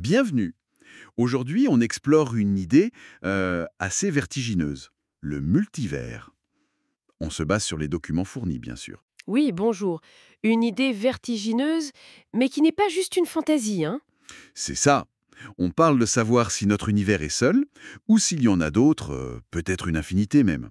Bienvenue. Aujourd'hui, on explore une idée assez vertigineuse, le multivers. On se base sur les documents fournis, bien sûr. Oui, bonjour. Une idée vertigineuse, mais qui n'est pas juste une fantaisie, hein. C'est ça. On parle de savoir si notre univers est seul, ou s'il y en a d'autres, peut-être une infinité même.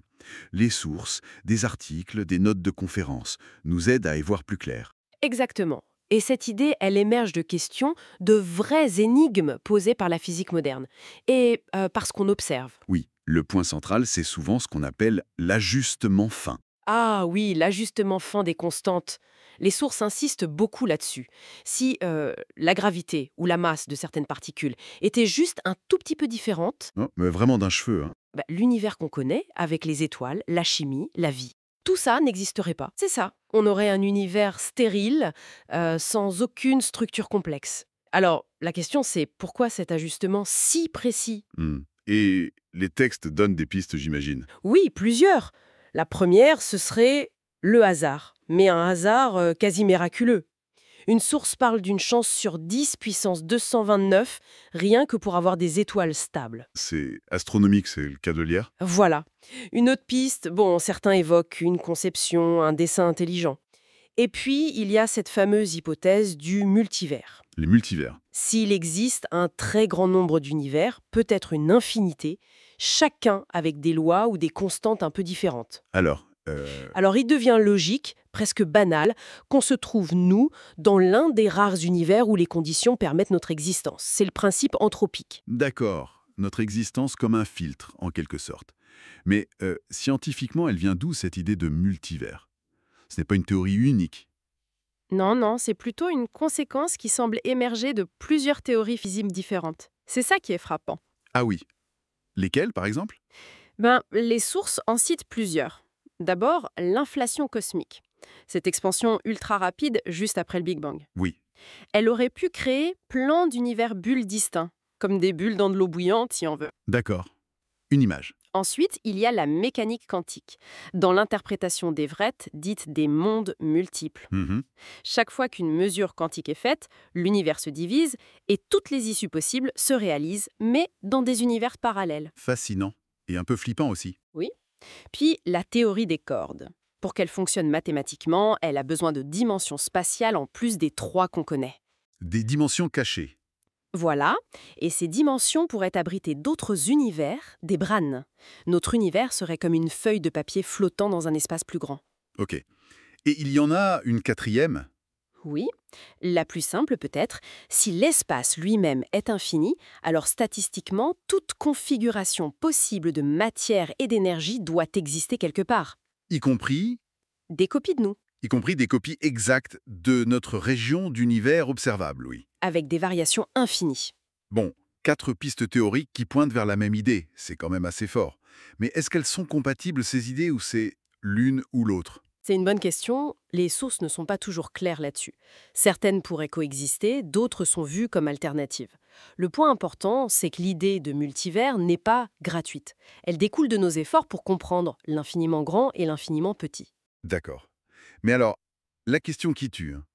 Les sources, des articles, des notes de conférences nous aident à y voir plus clair. Exactement. Et cette idée, elle émerge de questions, de vraies énigmes posées par la physique moderne. Et par ce qu'on observe. Oui, le point central, c'est souvent ce qu'on appelle l'ajustement fin. Ah oui, l'ajustement fin des constantes. Les sources insistent beaucoup là-dessus. Si la gravité ou la masse de certaines particules était juste un tout petit peu différente, Oh, mais vraiment d'un cheveu, hein. l'univers qu'on connaît, avec les étoiles, la chimie, la vie, tout ça n'existerait pas. C'est ça. On aurait un univers stérile, sans aucune structure complexe. Alors, la question c'est pourquoi cet ajustement si précis? Hmm. Et les textes donnent des pistes, j'imagine. Oui, plusieurs. La première, ce serait le hasard, mais un hasard quasi miraculeux. Une source parle d'une chance sur 10 puissance 229, rien que pour avoir des étoiles stables. C'est astronomique, c'est le cas de l'IR. Voilà. Une autre piste, bon, certains évoquent une conception, un dessin intelligent. Et puis, il y a cette fameuse hypothèse du multivers. Les multivers. S'il existe un très grand nombre d'univers, peut-être une infinité, chacun avec des lois ou des constantes un peu différentes. Alors, Alors il devient logique, presque banal, qu'on se trouve, nous, dans l'un des rares univers où les conditions permettent notre existence. C'est le principe anthropique. d'accord, notre existence comme un filtre, en quelque sorte. Mais scientifiquement, elle vient d'où cette idée de multivers? Ce n'est pas une théorie unique. Non, non, c'est plutôt une conséquence qui semble émerger de plusieurs théories physiques différentes. C'est ça qui est frappant. Ah oui. Lesquelles, par exemple? Les sources en citent plusieurs. D'abord, l'inflation cosmique. Cette expansion ultra rapide juste après le Big Bang. Oui. Elle aurait pu créer plein d'univers bulles distincts, comme des bulles dans de l'eau bouillante si on veut. D'accord. Une image. Ensuite, il y a la mécanique quantique, dans l'interprétation d'Everett, dite des mondes multiples. Mhm. Chaque fois qu'une mesure quantique est faite, l'univers se divise et toutes les issues possibles se réalisent, mais dans des univers parallèles. Fascinant. Et un peu flippant aussi. Oui. Puis, la théorie des cordes. Pour qu'elle fonctionne mathématiquement, elle a besoin de dimensions spatiales en plus des trois qu'on connaît. Des dimensions cachées. Voilà, et ces dimensions pourraient abriter d'autres univers, des brânes. Notre univers serait comme une feuille de papier flottant dans un espace plus grand. Ok. Et il y en a une quatrième? Oui, la plus simple peut-être, si l'espace lui-même est infini, alors statistiquement, toute configuration possible de matière et d'énergie doit exister quelque part. Y compris, Des copies de nous, y compris des copies exactes de notre région d'univers observable, oui. avec des variations infinies. Bon, 4 pistes théoriques qui pointent vers la même idée, c'est quand même assez fort. Mais est-ce qu'elles sont compatibles, ces idées, ou c'est l'une ou l'autre? C'est une bonne question, les sources ne sont pas toujours claires là-dessus. Certaines pourraient coexister, d'autres sont vues comme alternatives. Le point important, c'est que l'idée de multivers n'est pas gratuite. Elle découle de nos efforts pour comprendre l'infiniment grand et l'infiniment petit. D'accord. Mais alors, la question qui tue, hein,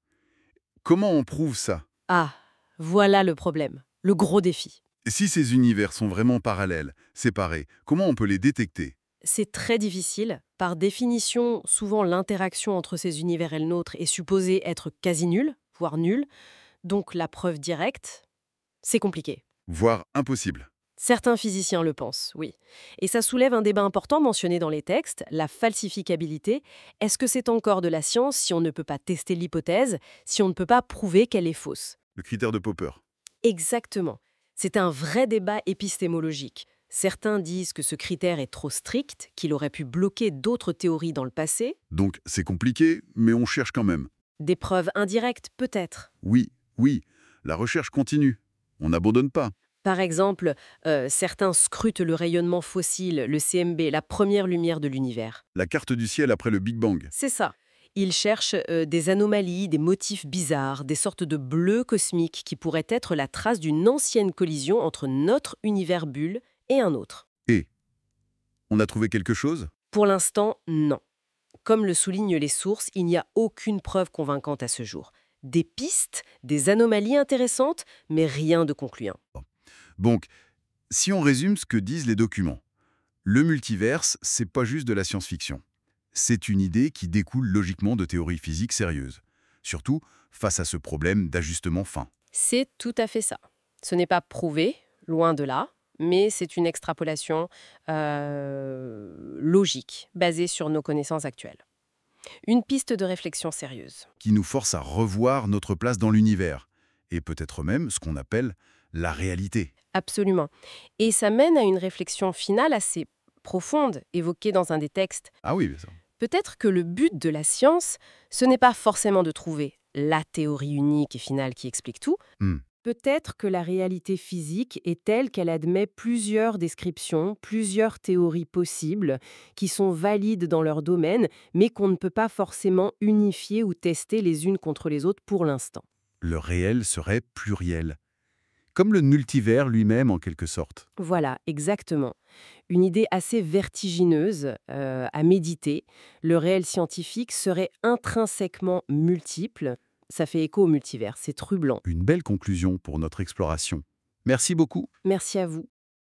comment on prouve ça? Ah, voilà le problème, le gros défi. Si ces univers sont vraiment parallèles, séparés, comment on peut les détecter? C'est très difficile. Par définition, souvent l'interaction entre ces univers et le nôtre est supposée être quasi nulle, voire nulle. Donc la preuve directe, c'est compliqué. Voire impossible. Certains physiciens le pensent, oui. Et ça soulève un débat important mentionné dans les textes, la falsificabilité. Est-ce que c'est encore de la science si on ne peut pas tester l'hypothèse, si on ne peut pas prouver qu'elle est fausse? Le critère de Popper. Exactement. C'est un vrai débat épistémologique. Certains disent que ce critère est trop strict, qu'il aurait pu bloquer d'autres théories dans le passé. Donc c'est compliqué, mais on cherche quand même. Des preuves indirectes, peut-être. Oui, oui, la recherche continue. On n'abandonne pas. Par exemple, certains scrutent le rayonnement fossile, le CMB, la première lumière de l'univers. La carte du ciel après le Big Bang. C'est ça. Ils cherchent des anomalies, des motifs bizarres, des sortes de bleus cosmiques qui pourraient être la trace d'une ancienne collision entre notre univers bulle et un autre. Et on a trouvé quelque chose? Pour l'instant, non. Comme le soulignent les sources, il n'y a aucune preuve convaincante à ce jour. des pistes, des anomalies intéressantes, mais rien de concluant. Donc, si on résume ce que disent les documents, le multiverse, c'est pas juste de la science-fiction. C'est une idée qui découle logiquement de théories physiques sérieuses. Surtout face à ce problème d'ajustement fin. C'est tout à fait ça. Ce n'est pas prouvé, loin de là, mais c'est une extrapolation logique, basée sur nos connaissances actuelles. Une piste de réflexion sérieuse. Qui nous force à revoir notre place dans l'univers. Et peut-être même ce qu'on appelle la réalité. Absolument. Et ça mène à une réflexion finale assez profonde, évoquée dans un des textes. Ah oui, ça. Peut-être que le but de la science, ce n'est pas forcément de trouver la théorie unique et finale qui explique tout. Hmm. Peut-être que la réalité physique est telle qu'elle admet plusieurs descriptions, plusieurs théories possibles, qui sont valides dans leur domaine, mais qu'on ne peut pas forcément unifier ou tester les unes contre les autres pour l'instant. Le réel serait pluriel. Comme le multivers lui-même en quelque sorte. Voilà, exactement. Une idée assez vertigineuse à méditer. Le réel scientifique serait intrinsèquement multiple. Ça fait écho au multivers, c'est troublant. Une belle conclusion pour notre exploration. Merci beaucoup. Merci à vous.